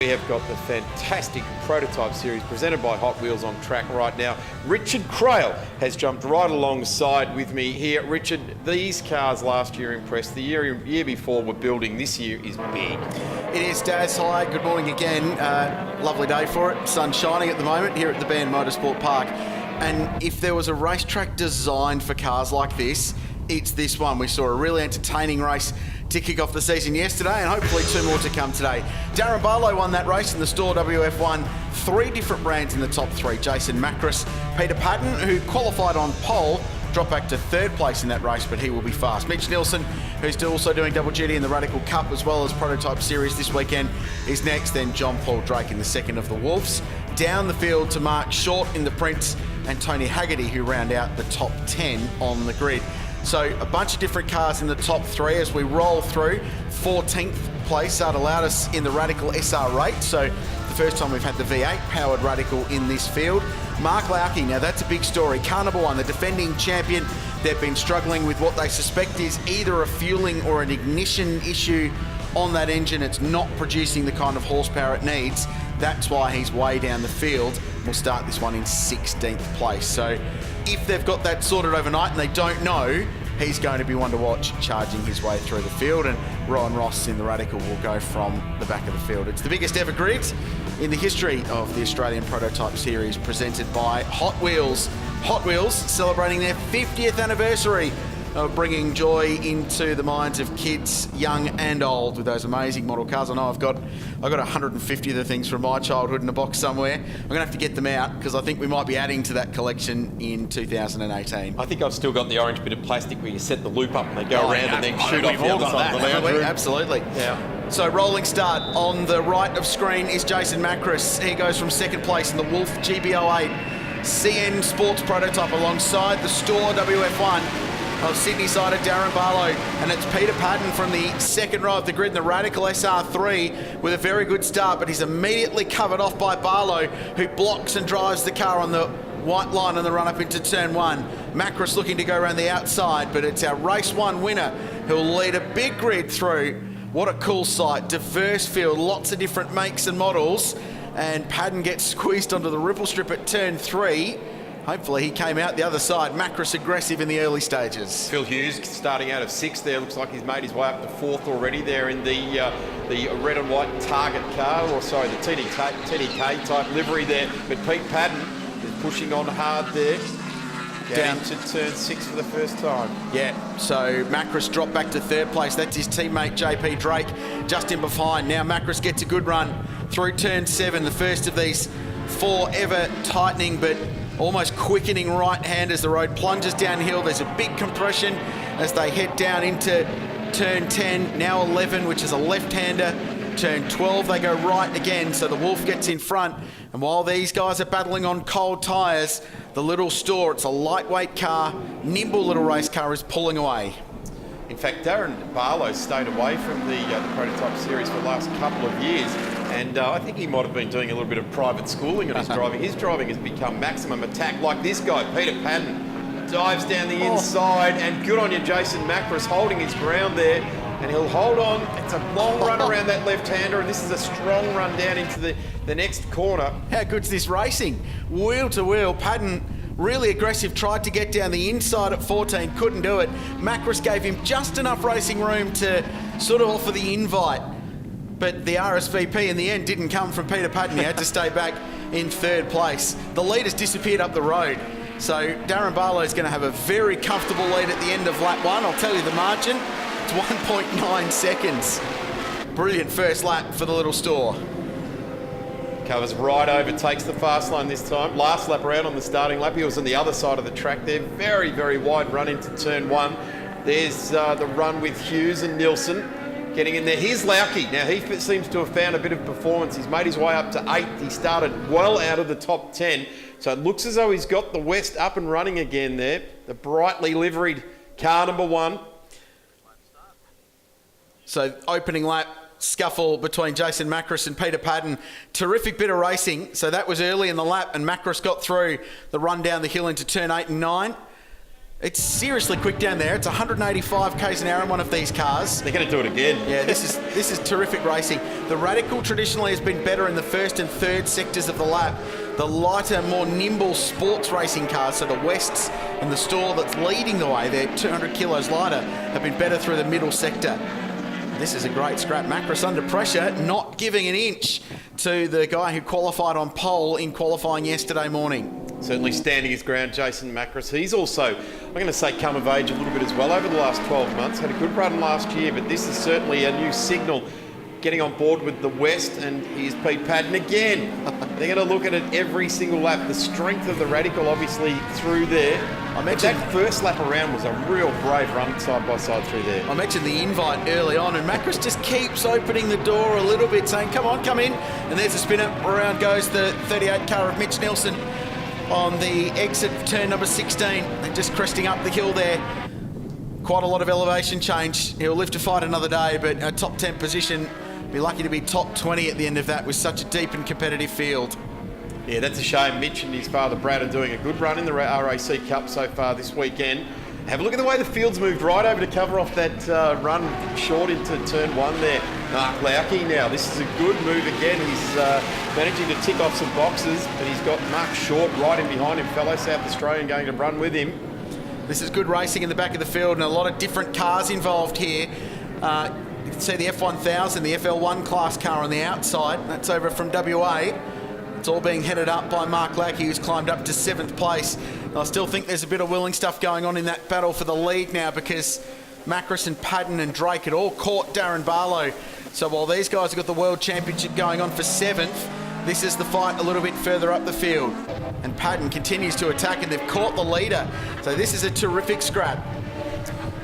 We have got the fantastic prototype series presented by Hot Wheels on track right now. Richard Crail has jumped right alongside with me here. Richard, these cars last year impressed. The year before were building. This year is big. It is, Daz. Hi, good morning again. Lovely day for it. Sun shining at the moment here at the Band Motorsport Park. And if there was a racetrack designed for cars like this, it's this one. We saw a really entertaining race to kick off the season yesterday, and hopefully two more to come today. Darren Barlow won that race in the Store WF1. 3 different brands in the top 3. Jason Macris, Peter Patton, who qualified on pole, dropped back to 3rd place in that race, but he will be fast. Mitch Nielsen, who's also doing double duty in the Radical Cup as well as Prototype Series this weekend, is next. Then John Paul Drake in the 2nd of the Wolves. Down the field to Mark Short in the Prince, and Tony Haggerty, who round out the top 10 on the grid. So a bunch of different cars in the top 3 as we roll through. 14th place allowed us in the Radical SR8. So the first time we've had the V8 powered Radical in this field. Mark Lauke, now that's a big story. Car number 1, the defending champion. They've been struggling with what they suspect is either a fueling or an ignition issue on that engine. It's not producing the kind of horsepower it needs. That's why he's way down the field. We'll start this one in 16th place. So if they've got that sorted overnight and they don't know, he's going to be one to watch charging his way through the field. And Rowan Ross in the Radical will go from the back of the field. It's the biggest ever grid in the history of the Australian Prototype Series, presented by Hot Wheels. Hot Wheels celebrating their 50th anniversary of bringing joy into the minds of kids, young and old, with those amazing model cars. I know I've got 150 of the things from my childhood in a box somewhere. I'm going to have to get them out because I think we might be adding to that collection in 2018. I think I've still got the orange bit of plastic where you set the loop up and they go around and then shoot off the other side of the lounge room. Absolutely. Yeah. So rolling start on the right of screen is Jason Macris. He goes from 2nd place in the Wolf GBO8 CN Sports prototype alongside the Store WF1 of Sydney side of Darren Barlow, and it's Peter Patton from the 2nd row of the grid in the Radical SR3 with a very good start, but he's immediately covered off by Barlow, who blocks and drives the car on the white line on the run up into turn 1. Macris looking to go around the outside, but it's our race 1 winner who'll lead a big grid through. What a cool sight, diverse field, lots of different makes and models, and Patton gets squeezed onto the ripple strip at turn 3. Hopefully he came out the other side. Macris aggressive in the early stages. Phil Hughes starting out of 6th there. Looks like he's made his way up to 4th already there in the red and white Target car, or sorry, the TDK type livery there. But Pete Patton is pushing on hard there. Down to turn 6 for the first time. Yeah, so Macris dropped back to 3rd place. That's his teammate JP Drake just in behind. Now Macris gets a good run through turn 7, the first of these 4 ever tightening but almost quickening right hand as the road plunges downhill. There's a big compression as they head down into turn 10, now 11, which is a left-hander. Turn 12, they go right again, so the Wolf gets in front. And while these guys are battling on cold tyres, the little Store, it's a lightweight car, nimble little race car, is pulling away. In fact, Darren Barlow stayed away from the Prototype Series for the last couple of years, and I think he might have been doing a little bit of private schooling on his driving. His driving has become maximum attack, like this guy, Peter Patton, dives down the inside, and good on you, Jason Macris, holding his ground there, and he'll hold on. It's a long run around that left-hander, and this is a strong run down into the next corner. How good's this racing? Wheel to wheel, Patton really aggressive, tried to get down the inside at 14, couldn't do it. Macris gave him just enough racing room to sort of offer the invite, but the RSVP in the end didn't come from Peter Patton. He had to stay back in 3rd place. The lead has disappeared up the road, so Darren Barlow is going to have a very comfortable lead at the end of lap 1. I'll tell you the margin, it's 1.9 seconds. Brilliant first lap for the little Store. Covers right over, takes the fast line this time. Last lap around on the starting lap, he was on the other side of the track there. Very, very wide run into turn 1. There's the run with Hughes and Nielsen getting in there. Here's Lauke. Now, he seems to have found a bit of performance. He's made his way up to 8th. He started well out of the top 10. So it looks as though he's got the West up and running again there. The brightly liveried car number 1. So opening lap, scuffle between Jason Macris and Peter Patton. Terrific bit of racing. So that was early in the lap, and Macris got through the run down the hill into turn 8 and 9. It's seriously quick down there. It's 185 k's an hour in one of these cars. They're going to do it again. Yeah, this is terrific racing. The Radical traditionally has been better in the first and third sectors of the lap. The lighter, more nimble sports racing cars, so the Wests and the Store that's leading the way, they're 200 kilos lighter, have been better through the middle sector. This is a great scrap. Macros under pressure, not giving an inch to the guy who qualified on pole in qualifying yesterday morning. Certainly standing his ground, Jason Macros. He's also, I'm going to say, come of age a little bit as well over the last 12 months. Had a good run last year, but this is certainly a new signal getting on board with the West, and here's Pete Padden again. They're going to look at it every single lap. The strength of the Radical obviously through there. I mentioned that first lap around was a real brave run side by side through there. I mentioned the invite early on, and Macros just keeps opening the door a little bit, saying, come on, come in. And there's a spinner. Around goes the 38 car of Mitch Nelson on the exit of turn number 16. And just cresting up the hill there. Quite a lot of elevation change. He'll live to fight another day, but a top 10 position. Be lucky to be top 20 at the end of that with such a deep and competitive field. Yeah, that's a shame. Mitch and his father Brad are doing a good run in the RAC Cup so far this weekend. Have a look at the way the field's moved right over to cover off that run short into turn one there. Mark Lauke now. This is a good move again. He's managing to tick off some boxes, but he's got Mark Short right in behind him, fellow South Australian, going to run with him. This is good racing in the back of the field and a lot of different cars involved here. You can see the F1000, the FL1 class car on the outside. That's over from WA. It's all being headed up by Mark Lauke, who's climbed up to 7th place. And I still think there's a bit of willing stuff going on in that battle for the lead now, because Macros and Padden and Drake had all caught Darren Barlow. So while these guys have got the World Championship going on for 7th, this is the fight a little bit further up the field. And Padden continues to attack, and they've caught the leader. So this is a terrific scrap.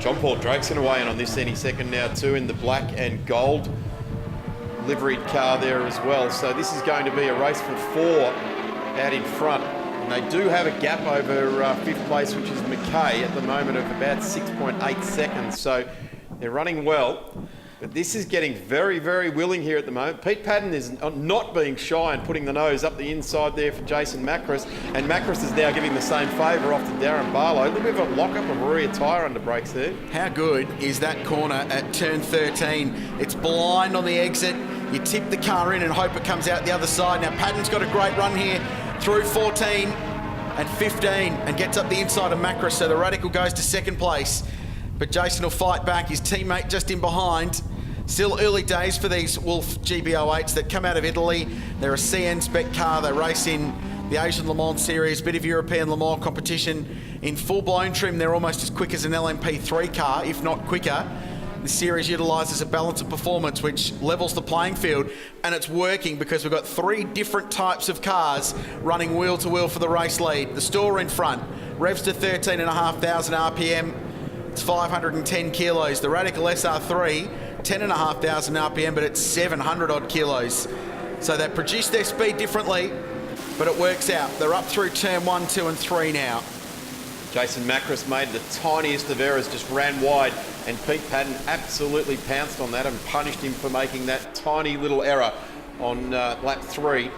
John Paul Drake's going to weigh in on this any second now too, in the black and gold liveried car there as well. So this is going to be a race for 4 out in front. And they do have a gap over 5th place, which is McKay at the moment, of about 6.8 seconds. So they're running well. But this is getting very, very willing here at the moment. Pete Padden is not being shy and putting the nose up the inside there for Jason Macros. And Macros is now giving the same favour off to Darren Barlow. A little bit of a lock-up of a rear tyre under brakes there. How good is that corner at turn 13? It's blind on the exit. You tip the car in and hope it comes out the other side. Now Padden's got a great run here through 14 and 15 and gets up the inside of Macros. So the Radical goes to 2nd place. But Jason will fight back. His teammate just in behind. Still early days for these Wolf GBO8s that come out of Italy. They're a CN spec car. They race in the Asian Le Mans series, bit of European Le Mans competition. In full-blown trim, they're almost as quick as an LMP3 car, if not quicker. The series utilises a balance of performance which levels the playing field, and it's working because we've got 3 different types of cars running wheel-to-wheel for the race lead. The Store in front, revs to 13,500 RPM. It's 510 kilos. The Radical SR3, 10,500 RPM, but it's 700 odd kilos. So they produce their speed differently, but it works out. They're up through turn 1, 2 and 3 now. Jason Macros made the tiniest of errors, just ran wide, and Pete Padden absolutely pounced on that and punished him for making that tiny little error on lap 3.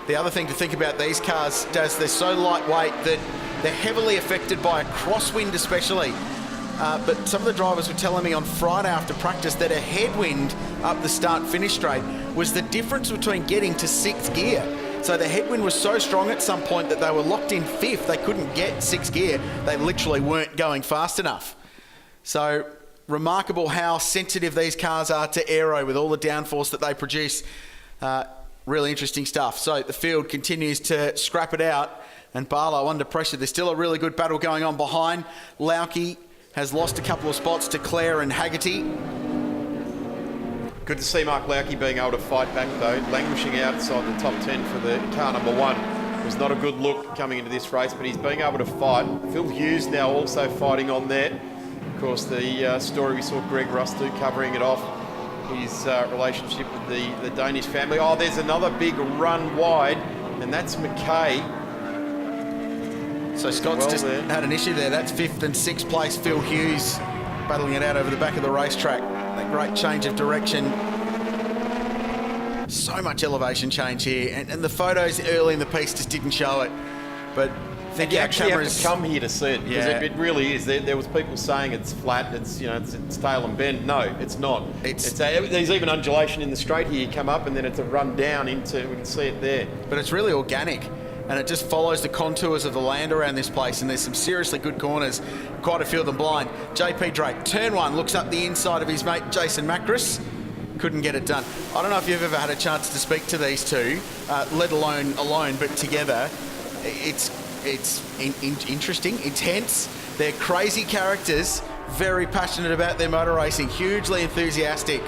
The other thing to think about these cars, Daz, they're so lightweight that they're heavily affected by a crosswind especially. But some of the drivers were telling me on Friday after practice that a headwind up the start-finish straight was the difference between getting to 6th gear. So the headwind was so strong at some point that they were locked in 5th. They couldn't get 6th gear. They literally weren't going fast enough. So remarkable how sensitive these cars are to aero with all the downforce that they produce. Really interesting stuff. So the field continues to scrap it out, and Barlow under pressure. There's still a really good battle going on behind. Lauke has lost a couple of spots to Clare and Haggerty. Good to see Mark Lauke being able to fight back though, languishing outside the top 10 for the car number 1. It was not a good look coming into this race, but he's being able to fight. Phil Hughes now also fighting on there. Of course, the story we saw Greg Rust do covering it off, his relationship with the Danish family. Oh, there's another big run wide, and that's McKay. So Scott's just had an issue there. That's 5th and 6th place Phil Hughes battling it out over the back of the racetrack. That great change of direction. So much elevation change here. And the photos early in the piece just didn't show it. But think You our actually have to cameras... come here to see it, because Yeah. it really is. There was people saying it's flat, it's tail and bend. No, it's not. There's even undulation in the straight here. You come up and then it's a run down into, we can see it there. But it's really organic, and it just follows the contours of the land around this place, and there's some seriously good corners, quite a few of them blind. JP Drake, turn one, looks up the inside of his mate Jason Macris. Couldn't get it done. I don't know if you've ever had a chance to speak to these two, let alone but together. It's interesting, intense. They're crazy characters, very passionate about their motor racing, hugely enthusiastic.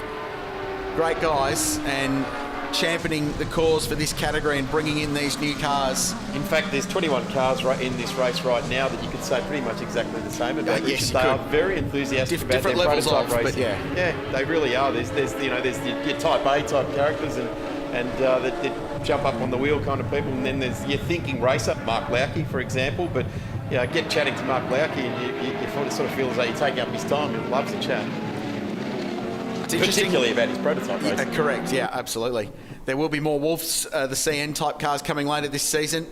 Great guys, and championing the cause for this category and bringing in these new cars. In fact, there's 21 cars right in this race right now that you could say pretty much exactly the same about. Yes, they are very enthusiastic about different their levels prototype of, racing. but yeah. Yeah, they really are. There's your type A type characters and that jump up on the wheel kind of people, and then there's your thinking racer, Mark Lauke, for example. But get chatting to Mark Lauke and you sort of feel as though you're taking up his time. He loves a chat. Particularly about his prototype racing. Correct, yeah, absolutely. There will be more Wolves, the CN type cars coming later this season.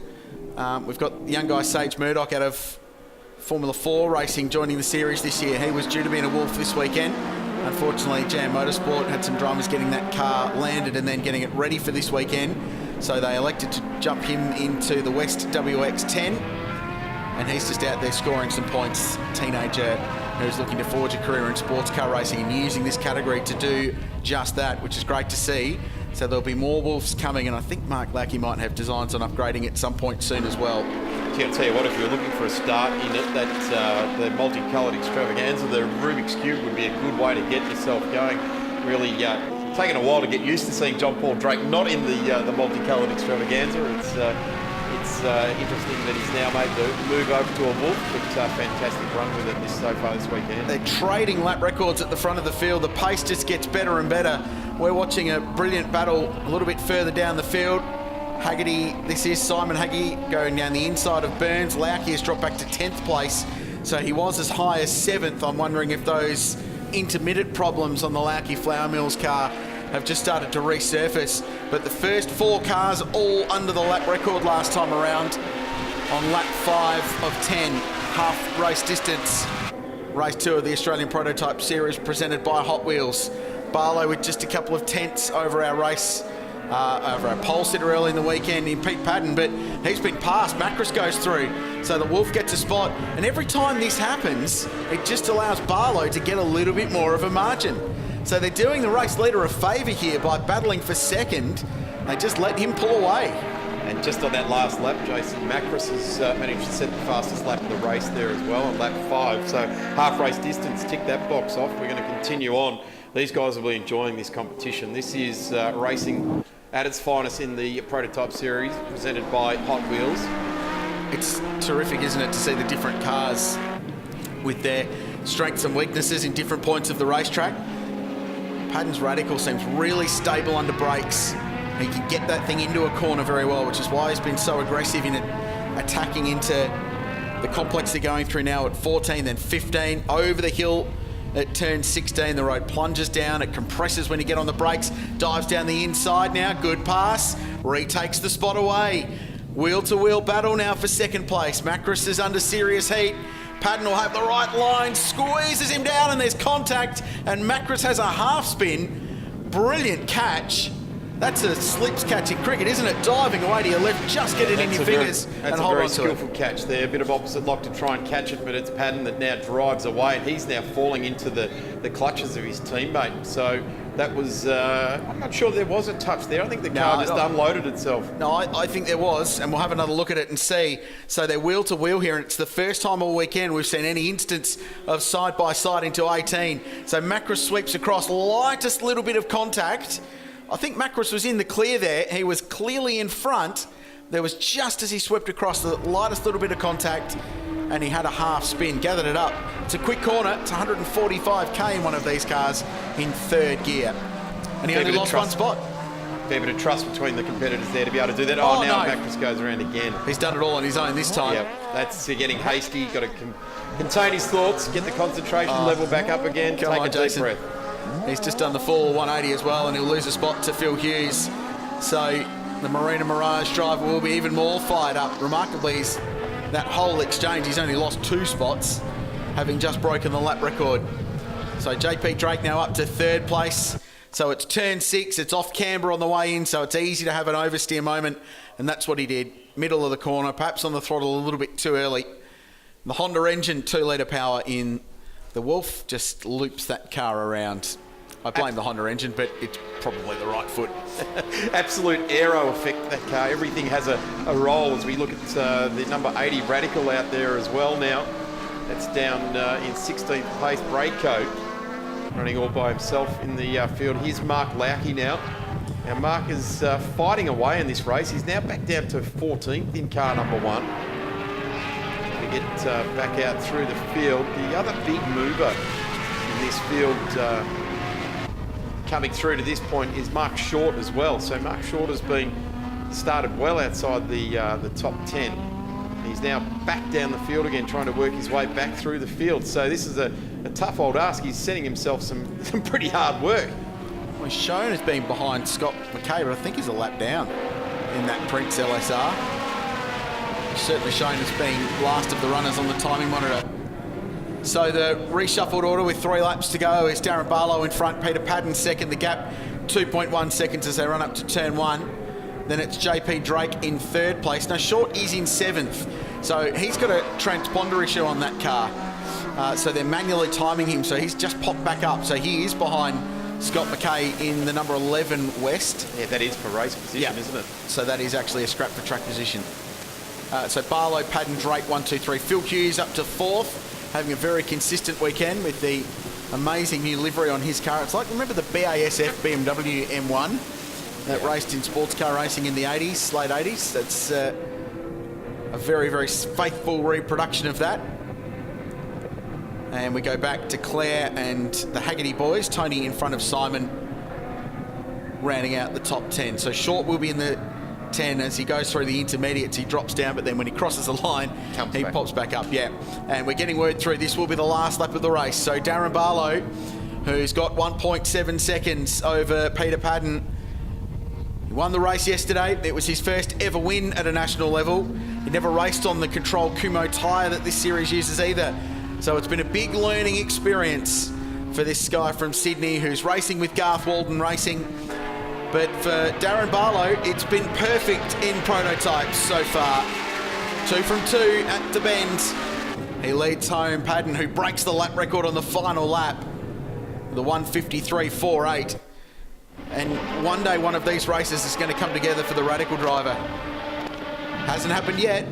We've got the young guy Sage Murdoch out of Formula 4 racing joining the series this year. He was due to be in a Wolf this weekend. Unfortunately, Jam Motorsport had some dramas getting that car landed and then getting it ready for this weekend. So they elected to jump him into the West WX10. And he's just out there scoring some points. Teenager who's looking to forge a career in sports car racing and using this category to do just that, which is great to see. So there'll be more Wolves coming, and I think Mark Lauke might have designs on upgrading at some point soon as well. Yeah, I'll tell you what, if you're looking for a start in it, that the multicoloured extravaganza, the Rubik's Cube would be a good way to get yourself going. Really taken a while to get used to seeing John Paul Drake not in the multicoloured extravaganza. It's interesting that he's now made the move over to a Wolf, but fantastic run with it so far this weekend. They're trading lap records at the front of the field. The pace just gets better and better. We're watching a brilliant battle a little bit further down the field. Haggerty, this is Simon Haggerty going down the inside of Burns. Lauke has dropped back to 10th place, so he was as high as 7th. I'm wondering if those intermittent problems on the Lauke Flour Mills car have just started to resurface. But the first 4 cars all under the lap record last time around on lap 5 of 10, half race distance. Race 2 of the Australian Prototype Series presented by Hot Wheels. Barlow with just a couple of tenths over our race, over our pole sitter early in the weekend in Pete Padden, but he's been passed. Macris goes through, so the Wolf gets a spot. And every time this happens, it just allows Barlow to get a little bit more of a margin. So they're doing the race leader a favour here by battling for second. They just let him pull away. And just on that last lap, Jason Macris has managed to set the fastest lap of the race there as well on lap 5. So half race distance, tick that box off. We're going to continue on. These guys will be enjoying this competition. This is racing at its finest in the Prototype Series, presented by Hot Wheels. It's terrific, isn't it, to see the different cars with their strengths and weaknesses in different points of the racetrack. Padden's Radical seems really stable under brakes. He can get that thing into a corner very well, which is why he's been so aggressive in attacking into the complex they're going through now at 14, then 15, over the hill at turn 16. The road plunges down, it compresses when you get on the brakes, dives down the inside now, good pass, retakes the spot away. Wheel-to-wheel battle now for second place. Macris is under serious heat. Padden will have the right line, squeezes him down, and there's contact, and Macris has a half spin. Brilliant catch. That's a slips catch in cricket, isn't it? Diving away to your left, just get it in your fingers and hold on to it. That's a very skillful catch there. A bit of opposite lock to try and catch it, but it's Padden that now drives away, and he's now falling into the clutches of his teammate. So that was, I'm not sure there was a touch there. I think the car just unloaded itself. No, I think there was, and we'll have another look at it and see. So they're wheel to wheel here, and it's the first time all weekend we've seen any instance of side by side into 18. So Macris sweeps across, lightest little bit of contact. I think Macris was in the clear there. He was clearly in front. There was just as he swept across the lightest little bit of contact, and he had a half spin, gathered it up. It's a quick corner. It's 145k in one of these cars in third gear. And he only lost one spot. Fair bit of trust between the competitors there to be able to do that. Oh, now no. Macris goes around again. He's done it all on his own this time. Yeah, that's getting hasty. Got to contain his thoughts, get the concentration level back up again, take a deep breath. He's just done the full 180 as well, and he'll lose a spot to Phil Hughes. So the Marina Mirage driver will be even more fired up. Remarkably, he's that whole exchange, he's only lost 2 spots, having just broken the lap record. So JP Drake now up to 3rd place. So it's turn 6, it's off camber on the way in, so it's easy to have an oversteer moment, and that's what he did. Middle of the corner, perhaps on the throttle a little bit too early. The Honda engine, 2-litre power in the Wolf, just loops that car around. I blame the Honda engine, but it's probably the right foot. Absolute aero effect, that car. Everything has a roll as we look at the number 80 Radical out there as well now. That's down in 16th place, Brakecoat, running all by himself in the field. Here's Mark Laukie now. Now Mark is fighting away in this race. He's now back down to 14th in car number 1. To get back out through the field. The other big mover in this field coming through to this point is Mark Short as well. So Mark Short has been started well outside the top 10. He's now back down the field again, trying to work his way back through the field. So this is a tough old ask. He's setting himself some pretty hard work. Well, he's shown as being behind Scott McKay, but I think he's a lap down in that Prince LSR. He's certainly shown as being last of the runners on the timing monitor. So the reshuffled order with 3 laps to go is Darren Barlow in front, Peter Padden second, the gap 2.1 seconds as they run up to turn 1. Then it's JP Drake in 3rd place. Now Short is in 7th, so he's got a transponder issue on that car. So they're manually timing him, so he's just popped back up. So he is behind Scott McKay in the number 11 West. Yeah, that is for race position, isn't it? So that is actually a scrap for track position. So Barlow, Padden, Drake, 1, 2, 3. Phil Hughes up to 4th. Having a very consistent weekend with the amazing new livery on his car. It's like, remember the BASF BMW M1 that raced in sports car racing in the 80s, late 80s? That's a very, very faithful reproduction of that. And we go back to Claire and the Haggerty boys. Tony in front of Simon, rounding out the top 10. So Short will be in the 10 as he goes through the intermediates. He drops down, but then when he crosses the line, he pops back up. Yeah, and we're getting word through this will be the last lap of the race. So Darren Barlow, who's got 1.7 seconds over Peter Padden, he won the race yesterday. It was his first ever win at a national level. He never raced on the controlled Kumho tyre that this series uses either. So it's been a big learning experience for this guy from Sydney who's racing with Garth Walden Racing. But for Darren Barlow, it's been perfect in prototypes so far. 2 from 2 at the bend. He leads home Padden, who breaks the lap record on the final lap. The 1:53.48. And one day one of these races is going to come together for the Radical driver. Hasn't happened yet,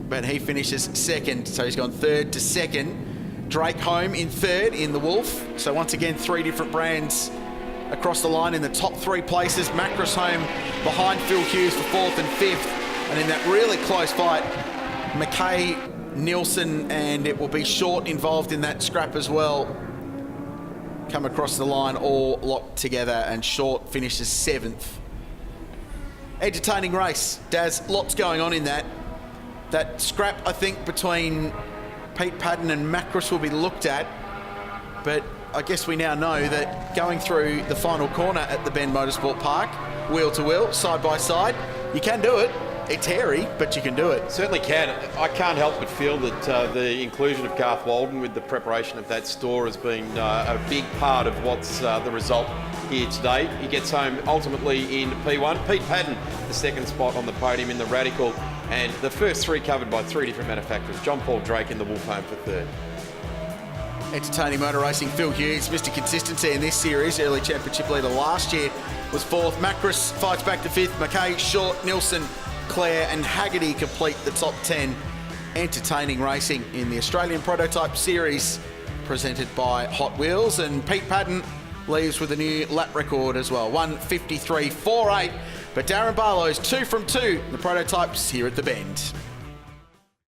but he finishes 2nd. So he's gone 3rd to 2nd. Drake home in 3rd in the Wolf. So once again, 3 different brands across the line in the top 3 places. Macros home behind Phil Hughes for 4th and 5th. And in that really close fight, McKay, Nielsen, and it will be Short involved in that scrap as well. Come across the line all locked together, and Short finishes 7th. Entertaining race. Daz, lots going on in that. That scrap, I think, between Pete Padden and Macros will be looked at, but I guess we now know that going through the final corner at the Bend Motorsport Park, wheel to wheel, side by side, you can do it. It's hairy, but you can do it. Certainly can. I can't help but feel that the inclusion of Garth Walden with the preparation of that store has been a big part of what's the result here today. He gets home ultimately in P1. Pete Padden, the 2nd spot on the podium in the Radical, and the first 3 covered by 3 different manufacturers. John Paul Drake in the Wolf home for 3rd. Entertaining motor racing. Phil Hughes, Mr. Consistency in this series. Early championship leader last year was 4th. Macros fights back to 5th. McKay, Short, Nielsen, Claire and Haggerty complete the top 10. Entertaining racing in the Australian Prototype Series presented by Hot Wheels. And Pete Padden leaves with a new lap record as well, 1:53.48. But Darren Barlow's 2 from 2, the prototypes here at the Bend.